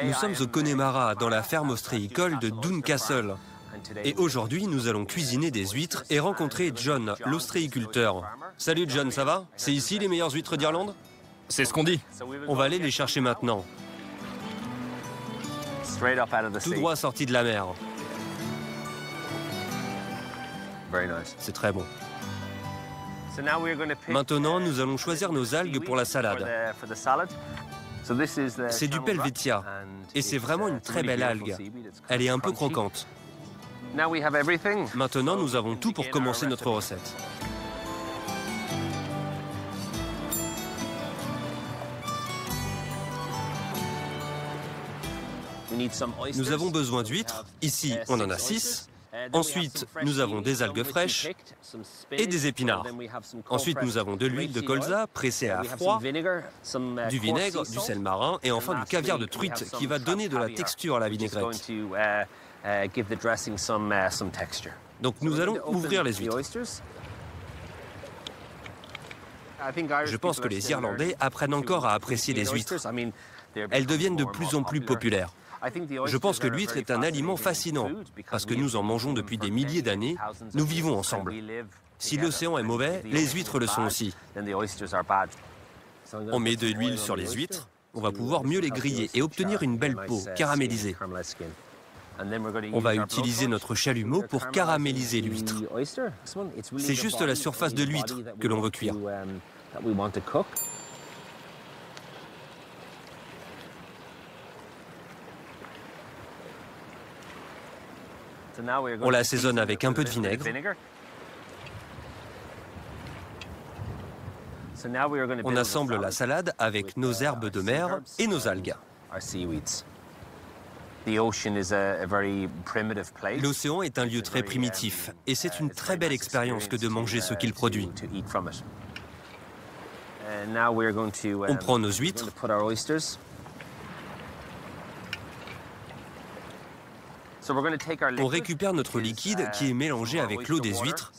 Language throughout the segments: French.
Nous sommes au Connemara, dans la ferme ostréicole de Dooncastle. Et aujourd'hui, nous allons cuisiner des huîtres et rencontrer John, l'ostréiculteur. Salut John, ça va? C'est ici les meilleures huîtres d'Irlande? C'est ce qu'on dit. On va aller les chercher maintenant. Tout droit sorti de la mer. C'est très bon. Maintenant, nous allons choisir nos algues pour la salade. C'est du Pelvetia, et c'est vraiment une très belle algue. Elle est un peu croquante. Maintenant, nous avons tout pour commencer notre recette. Nous avons besoin d'huîtres. Ici, on en a 6. Ensuite, nous avons des algues fraîches et des épinards. Ensuite, nous avons de l'huile de colza pressée à froid, du vinaigre, du sel marin et enfin du caviar de truite qui va donner de la texture à la vinaigrette. Donc nous allons ouvrir les huîtres. Je pense que les Irlandais apprennent encore à apprécier les huîtres. Elles deviennent de plus en plus populaires. Je pense que l'huître est un aliment fascinant, parce que nous en mangeons depuis des milliers d'années, nous vivons ensemble. Si l'océan est mauvais, les huîtres le sont aussi. On met de l'huile sur les huîtres, on va pouvoir mieux les griller et obtenir une belle peau caramélisée. On va utiliser notre chalumeau pour caraméliser l'huître. C'est juste la surface de l'huître que l'on veut cuire. On l'assaisonne avec un peu de vinaigre. On assemble la salade avec nos herbes de mer et nos algues. L'océan est un lieu très primitif et c'est une très belle expérience que de manger ce qu'il produit. On prend nos huîtres. On récupère notre liquide qui est mélangé avec l'eau des huîtres,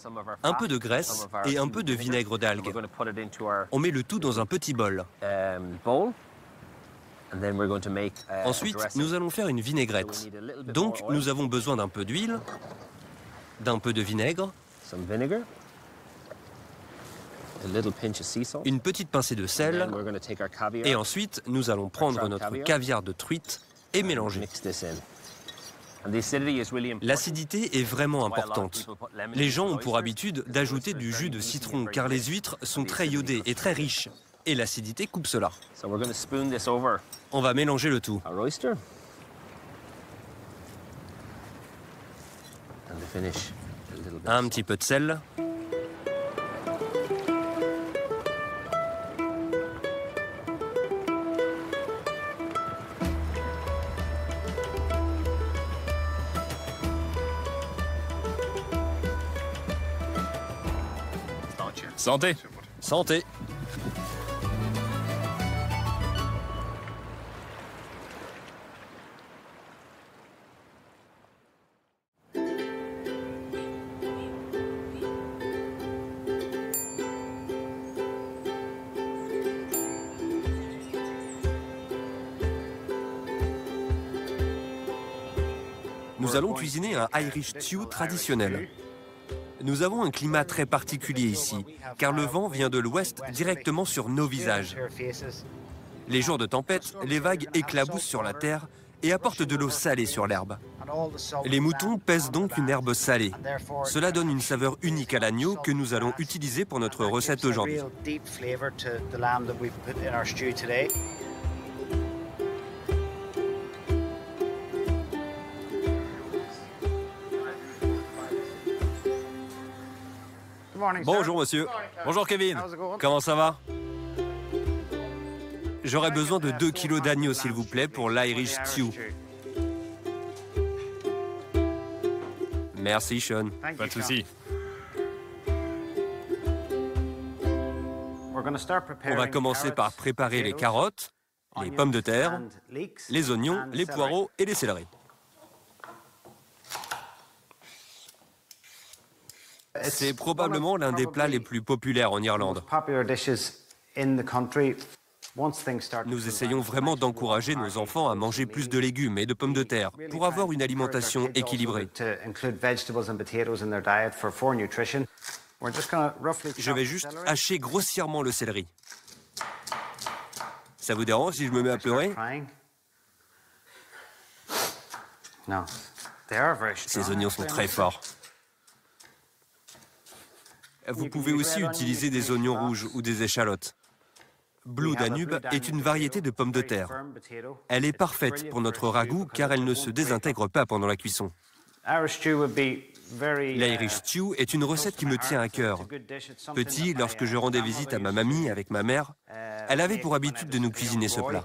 un peu de graisse et un peu de vinaigre d'algues. On met le tout dans un petit bol. Ensuite, nous allons faire une vinaigrette. Donc, nous avons besoin d'un peu d'huile, d'un peu de vinaigre, une petite pincée de sel, et ensuite, nous allons prendre notre caviar de truite et mélanger. L'acidité est vraiment importante. Les gens ont pour habitude d'ajouter du jus de citron car les huîtres sont très iodées et très riches. Et l'acidité coupe cela. On va mélanger le tout. Un petit peu de sel. Santé. Santé. Nous allons cuisiner un Irish stew traditionnel. Nous avons un climat très particulier ici, car le vent vient de l'ouest directement sur nos visages. Les jours de tempête, les vagues éclaboussent sur la terre et apportent de l'eau salée sur l'herbe. Les moutons pèsent donc une herbe salée. Cela donne une saveur unique à l'agneau que nous allons utiliser pour notre recette aujourd'hui. Bonjour monsieur. Bonjour Kevin. Comment ça va? J'aurais besoin de 2 kilos d'agneau s'il vous plaît pour l'Irish stew. Merci Sean. Pas de souci. On va commencer par préparer les carottes, les pommes de terre, les oignons, les poireaux et les céleris. C'est probablement l'un des plats les plus populaires en Irlande. Nous essayons vraiment d'encourager nos enfants à manger plus de légumes et de pommes de terre pour avoir une alimentation équilibrée. Je vais juste hacher grossièrement le céleri. Ça vous dérange si je me mets à pleurer? Ces oignons sont très forts. Vous pouvez aussi utiliser des oignons rouges ou des échalotes. Blue Danube est une variété de pommes de terre. Elle est parfaite pour notre ragoût car elle ne se désintègre pas pendant la cuisson. L'Irish Stew est une recette qui me tient à cœur. Petit, lorsque je rendais visite à ma mamie avec ma mère, elle avait pour habitude de nous cuisiner ce plat.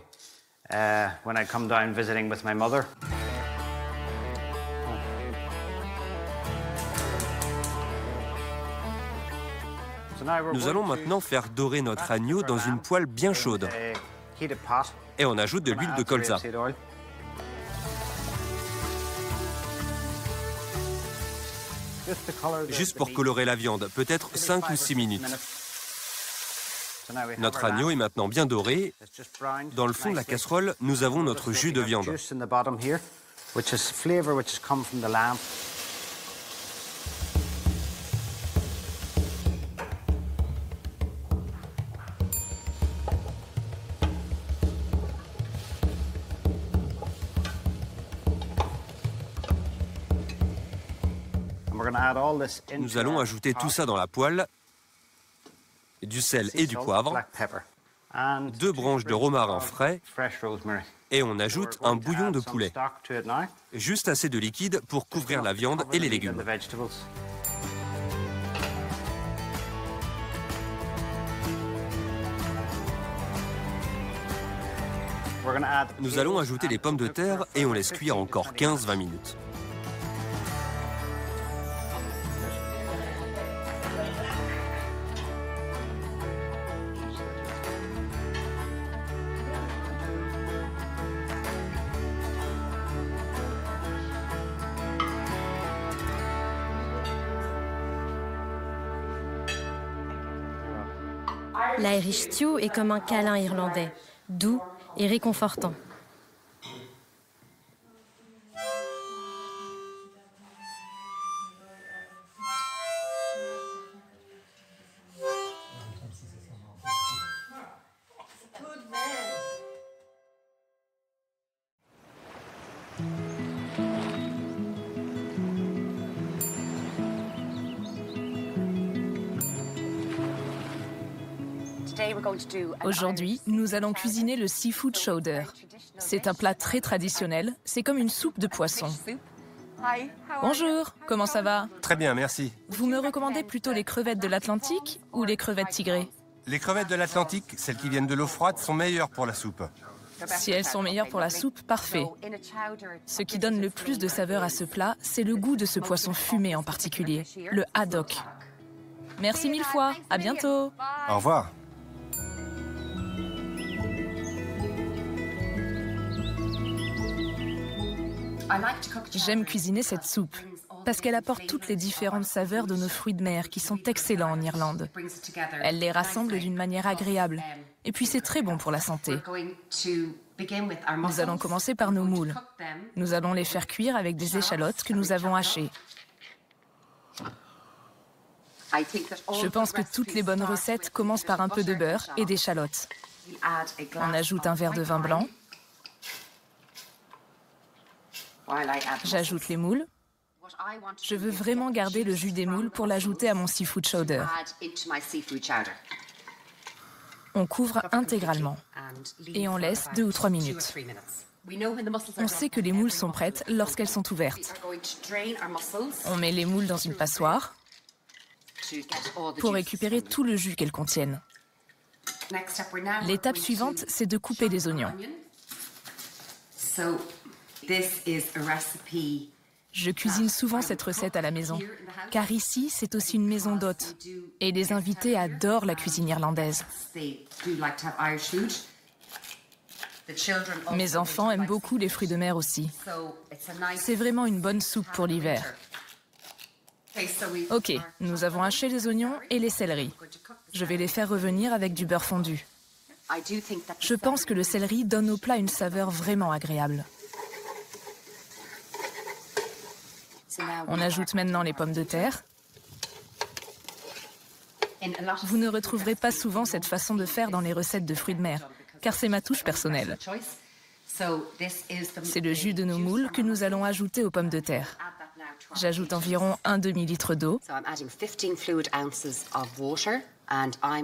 Nous allons maintenant faire dorer notre agneau dans une poêle bien chaude. Et on ajoute de l'huile de colza. Juste pour colorer la viande, peut-être 5 ou 6 minutes. Notre agneau est maintenant bien doré. Dans le fond de la casserole, nous avons notre jus de viande. Nous allons ajouter tout ça dans la poêle, du sel et du poivre, 2 branches de romarin frais, et on ajoute un bouillon de poulet. Juste assez de liquide pour couvrir la viande et les légumes. Nous allons ajouter les pommes de terre et on laisse cuire encore 15-20 minutes. L'Irish Stew est comme un câlin irlandais, doux et réconfortant. Aujourd'hui, nous allons cuisiner le seafood chowder. C'est un plat très traditionnel, c'est comme une soupe de poisson. Bonjour, comment ça va? Très bien, merci. Vous me recommandez plutôt les crevettes de l'Atlantique ou les crevettes tigrées? Les crevettes de l'Atlantique, celles qui viennent de l'eau froide, sont meilleures pour la soupe. Si elles sont meilleures pour la soupe, parfait. Ce qui donne le plus de saveur à ce plat, c'est le goût de ce poisson fumé en particulier, le haddock. Merci mille fois, à bientôt. Au revoir. J'aime cuisiner cette soupe parce qu'elle apporte toutes les différentes saveurs de nos fruits de mer qui sont excellents en Irlande. Elle les rassemble d'une manière agréable et puis c'est très bon pour la santé. Nous allons commencer par nos moules. Nous allons les faire cuire avec des échalotes que nous avons hachées. Je pense que toutes les bonnes recettes commencent par un peu de beurre et d'échalotes. On ajoute un verre de vin blanc. J'ajoute les moules. Je veux vraiment garder le jus des moules pour l'ajouter à mon seafood chowder. On couvre intégralement et on laisse 2 ou 3 minutes. On sait que les moules sont prêtes lorsqu'elles sont ouvertes. On met les moules dans une passoire pour récupérer tout le jus qu'elles contiennent. L'étape suivante, c'est de couper des oignons. Je cuisine souvent cette recette à la maison, car ici, c'est aussi une maison d'hôtes. Et les invités adorent la cuisine irlandaise. Mes enfants aiment beaucoup les fruits de mer aussi. C'est vraiment une bonne soupe pour l'hiver. Ok, nous avons haché les oignons et les céleris. Je vais les faire revenir avec du beurre fondu. Je pense que le céleri donne au plat une saveur vraiment agréable. On ajoute maintenant les pommes de terre. Vous ne retrouverez pas souvent cette façon de faire dans les recettes de fruits de mer, car c'est ma touche personnelle. C'est le jus de nos moules que nous allons ajouter aux pommes de terre. J'ajoute environ un demi-litre d'eau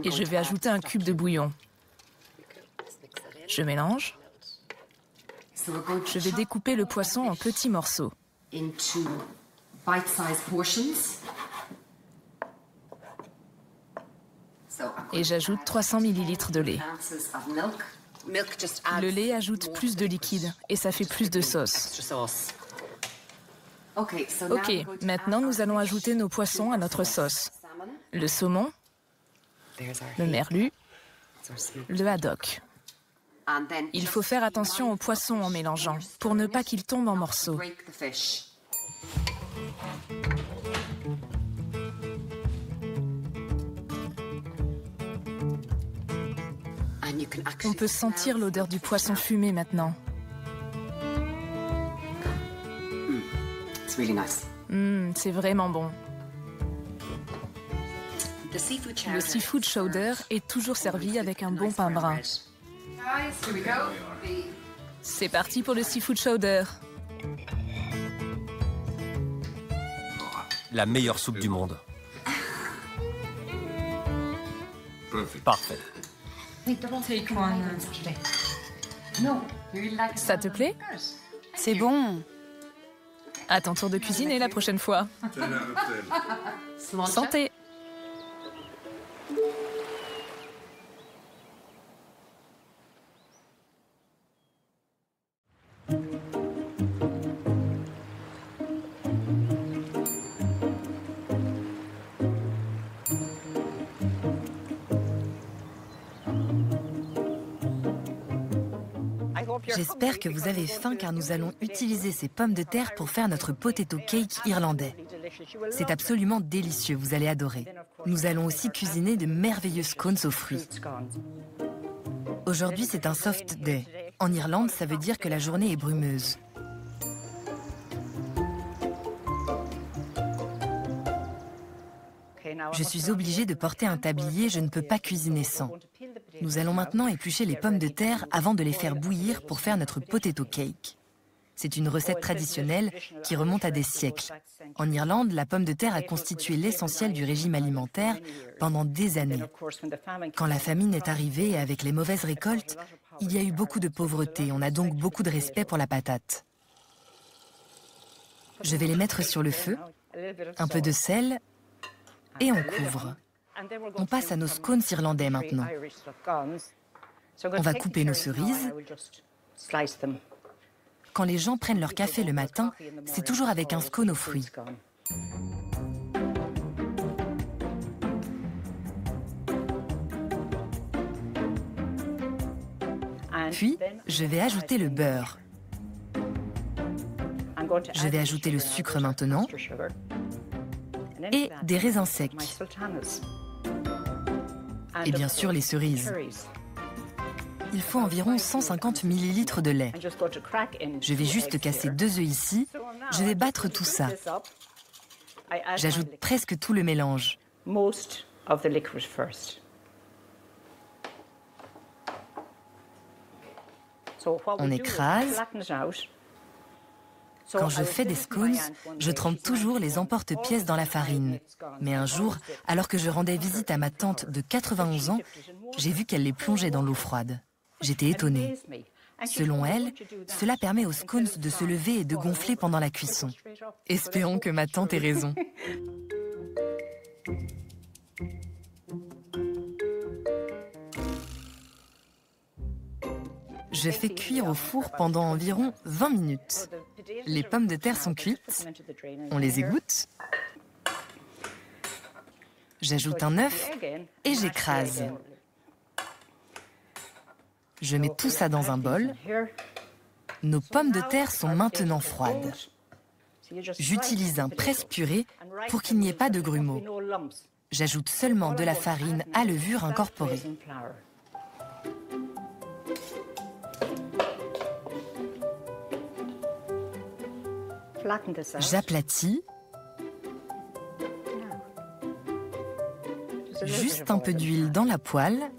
et je vais ajouter un cube de bouillon. Je mélange. Je vais découper le poisson en petits morceaux. Et j'ajoute 300 ml de lait. Le lait ajoute plus de liquide et ça fait plus de sauce. Ok, maintenant nous allons ajouter nos poissons à notre sauce. Le saumon, le merlu, le haddock. Il faut faire attention aux poissons en mélangeant, pour ne pas qu'ils tombent en morceaux. On peut sentir l'odeur du poisson fumé maintenant. C'est vraiment bon. Le seafood chowder est toujours servi avec un bon pain brun. C'est parti pour le seafood chowder. La meilleure soupe du monde. Parfait. Ça te plaît? C'est bon. À ton tour de cuisiner la prochaine fois. Santé! J'espère que vous avez faim car nous allons utiliser ces pommes de terre pour faire notre potato cake irlandais. C'est absolument délicieux, vous allez adorer. Nous allons aussi cuisiner de merveilleux scones aux fruits. Aujourd'hui, c'est un soft day. En Irlande, ça veut dire que la journée est brumeuse. Je suis obligée de porter un tablier, je ne peux pas cuisiner sans. Nous allons maintenant éplucher les pommes de terre avant de les faire bouillir pour faire notre potato cake. C'est une recette traditionnelle qui remonte à des siècles. En Irlande, la pomme de terre a constitué l'essentiel du régime alimentaire pendant des années. Quand la famine est arrivée avec les mauvaises récoltes, il y a eu beaucoup de pauvreté, on a donc beaucoup de respect pour la patate. Je vais les mettre sur le feu, un peu de sel et on couvre. On passe à nos scones irlandais maintenant. On va couper nos cerises. Quand les gens prennent leur café le matin, c'est toujours avec un scone aux fruits. Puis, je vais ajouter le beurre. Je vais ajouter le sucre maintenant et des raisins secs. Et bien sûr les cerises. Il faut environ 150 ml de lait. Je vais juste casser 2 œufs ici. Je vais battre tout ça. J'ajoute presque tout le mélange. On écrase. Quand je fais des scones, je trempe toujours les emporte-pièces dans la farine. Mais un jour, alors que je rendais visite à ma tante de 91 ans, j'ai vu qu'elle les plongeait dans l'eau froide. J'étais étonnée. Selon elle, cela permet aux scones de se lever et de gonfler pendant la cuisson. Espérons que ma tante ait raison. Je fais cuire au four pendant environ 20 minutes. Les pommes de terre sont cuites. On les égoutte. J'ajoute un œuf et j'écrase. Je mets tout ça dans un bol. Nos pommes de terre sont maintenant froides. J'utilise un presse-purée pour qu'il n'y ait pas de grumeaux. J'ajoute seulement de la farine à levure incorporée. J'aplatis. Juste un peu d'huile dans la poêle.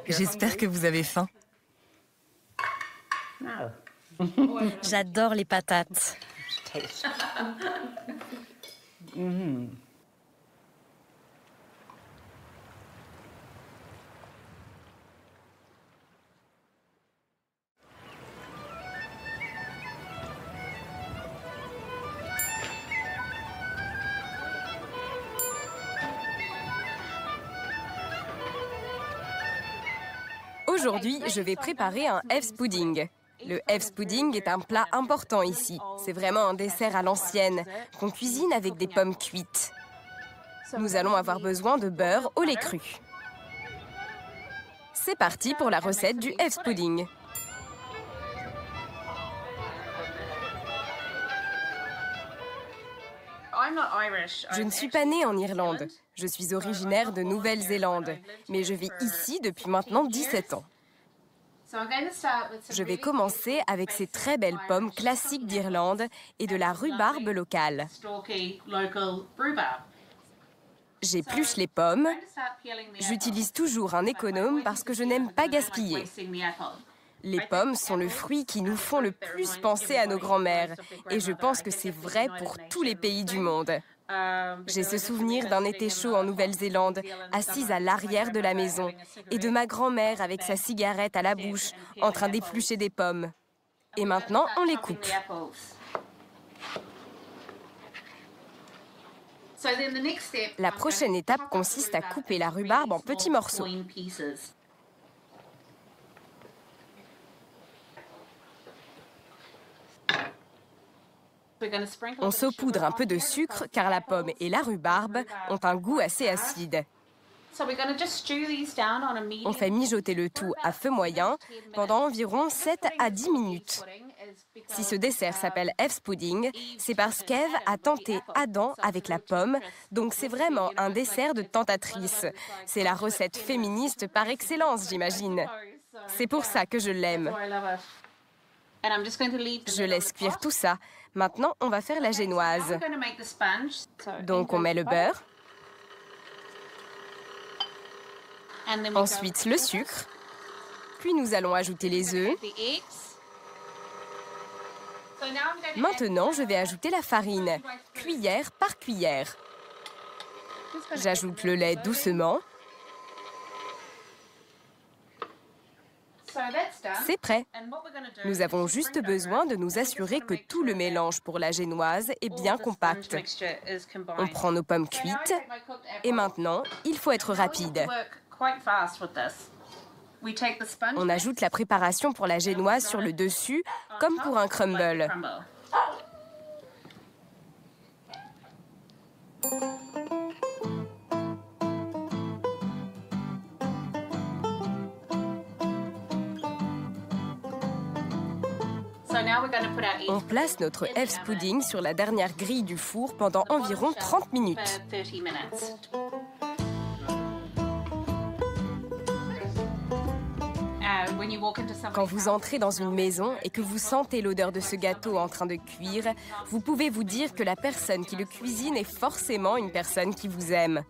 J'espère que vous avez faim. J'adore les patates. Aujourd'hui, je vais préparer un Efs pudding. Le Efs pudding est un plat important ici. C'est vraiment un dessert à l'ancienne, qu'on cuisine avec des pommes cuites. Nous allons avoir besoin de beurre au lait cru. C'est parti pour la recette du Efs pudding. Je ne suis pas née en Irlande. Je suis originaire de Nouvelle-Zélande, mais je vis ici depuis maintenant 17 ans. Je vais commencer avec ces très belles pommes classiques d'Irlande et de la rhubarbe locale. J'épluche les pommes. J'utilise toujours un économe parce que je n'aime pas gaspiller. Les pommes sont le fruit qui nous font le plus penser à nos grands-mères, et je pense que c'est vrai pour tous les pays du monde. J'ai ce souvenir d'un été chaud en Nouvelle-Zélande, assise à l'arrière de la maison, et de ma grand-mère avec sa cigarette à la bouche, en train d'éplucher des pommes. Et maintenant, on les coupe. La prochaine étape consiste à couper la rhubarbe en petits morceaux. On saupoudre un peu de sucre car la pomme et la rhubarbe ont un goût assez acide. On fait mijoter le tout à feu moyen pendant environ 7 à 10 minutes. Si ce dessert s'appelle Efs pudding, c'est parce qu'Ève a tenté Adam avec la pomme, donc c'est vraiment un dessert de tentatrice. C'est la recette féministe par excellence, j'imagine. C'est pour ça que je l'aime. Je laisse cuire tout ça. Maintenant, on va faire la génoise. Donc, on met le beurre. Ensuite, le sucre. Puis, nous allons ajouter les œufs. Maintenant, je vais ajouter la farine, cuillère par cuillère. J'ajoute le lait doucement. C'est prêt. Nous avons juste besoin de nous assurer que tout le mélange pour la génoise est bien compact. On prend nos pommes cuites et maintenant, il faut être rapide. On ajoute la préparation pour la génoise sur le dessus, comme pour un crumble. On place notre Efs pudding sur la dernière grille du four pendant environ 30 minutes. Quand vous entrez dans une maison et que vous sentez l'odeur de ce gâteau en train de cuire, vous pouvez vous dire que la personne qui le cuisine est forcément une personne qui vous aime.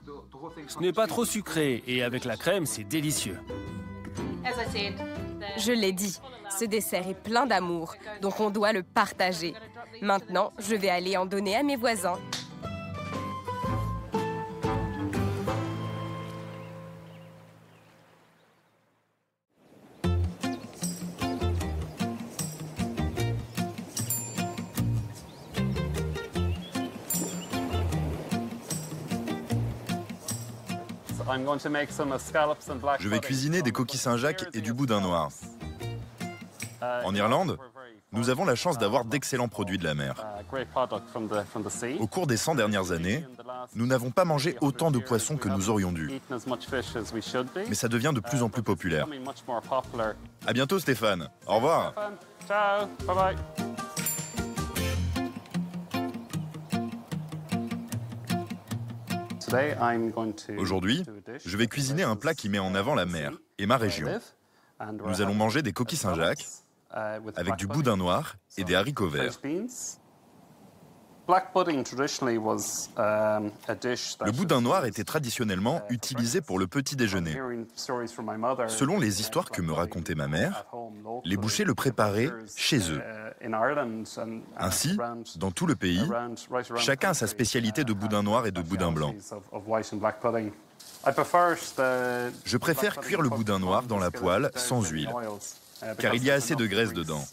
Ce n'est pas trop sucré et avec la crème, c'est délicieux. Je l'ai dit, ce dessert est plein d'amour, donc on doit le partager. Maintenant, je vais aller en donner à mes voisins. Je vais cuisiner des coquilles Saint-Jacques et du boudin noir. En Irlande, nous avons la chance d'avoir d'excellents produits de la mer. Au cours des 100 dernières années, nous n'avons pas mangé autant de poissons que nous aurions dû. Mais ça devient de plus en plus populaire. À bientôt Stéphane. Au revoir. Ciao. Bye bye. Aujourd'hui, je vais cuisiner un plat qui met en avant la mer et ma région. Nous allons manger des coquilles Saint-Jacques avec du boudin noir et des haricots verts. Le boudin noir était traditionnellement utilisé pour le petit déjeuner. Selon les histoires que me racontait ma mère, les bouchers le préparaient chez eux. Ainsi, dans tout le pays, chacun a sa spécialité de boudin noir et de boudin blanc. Je préfère cuire le boudin noir dans la poêle sans huile, car il y a assez de graisse dedans.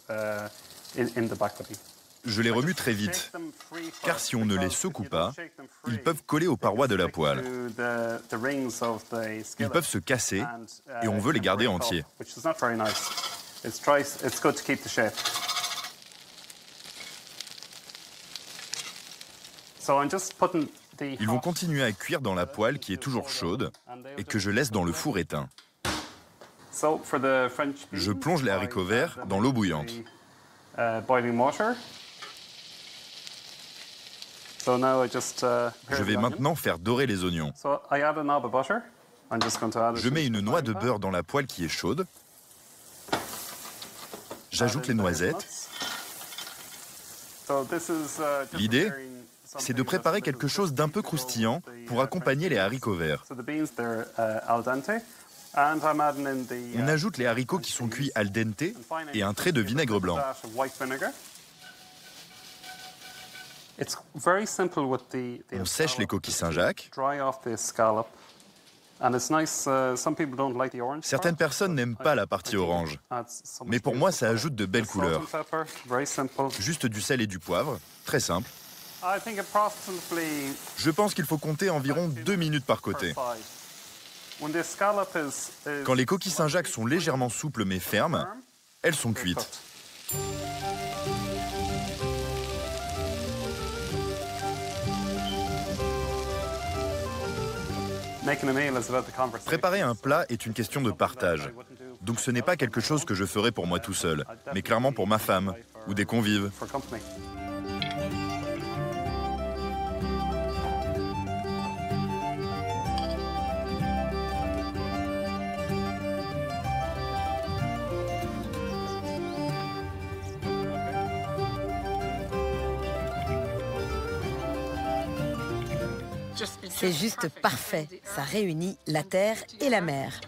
Je les remue très vite, car si on ne les secoue pas, ils peuvent coller aux parois de la poêle. Ils peuvent se casser et on veut les garder entiers. Ils vont continuer à cuire dans la poêle qui est toujours chaude et que je laisse dans le four éteint. Je plonge les haricots verts dans l'eau bouillante. Je vais maintenant faire dorer les oignons. Je mets une noix de beurre dans la poêle qui est chaude. J'ajoute les noisettes. L'idée, c'est de préparer quelque chose d'un peu croustillant pour accompagner les haricots verts. On ajoute les haricots qui sont cuits al dente et un trait de vinaigre blanc. On sèche les coquilles Saint-Jacques. Certaines personnes n'aiment pas la partie orange, mais pour moi ça ajoute de belles couleurs. Juste du sel et du poivre, très simple. Je pense qu'il faut compter environ 2 minutes par côté. Quand les coquilles Saint-Jacques sont légèrement souples mais fermes, elles sont cuites. Préparer un plat est une question de partage. Donc ce n'est pas quelque chose que je ferai pour moi tout seul, mais clairement pour ma femme ou des convives. C'est juste parfait. Ça réunit la terre et la mer.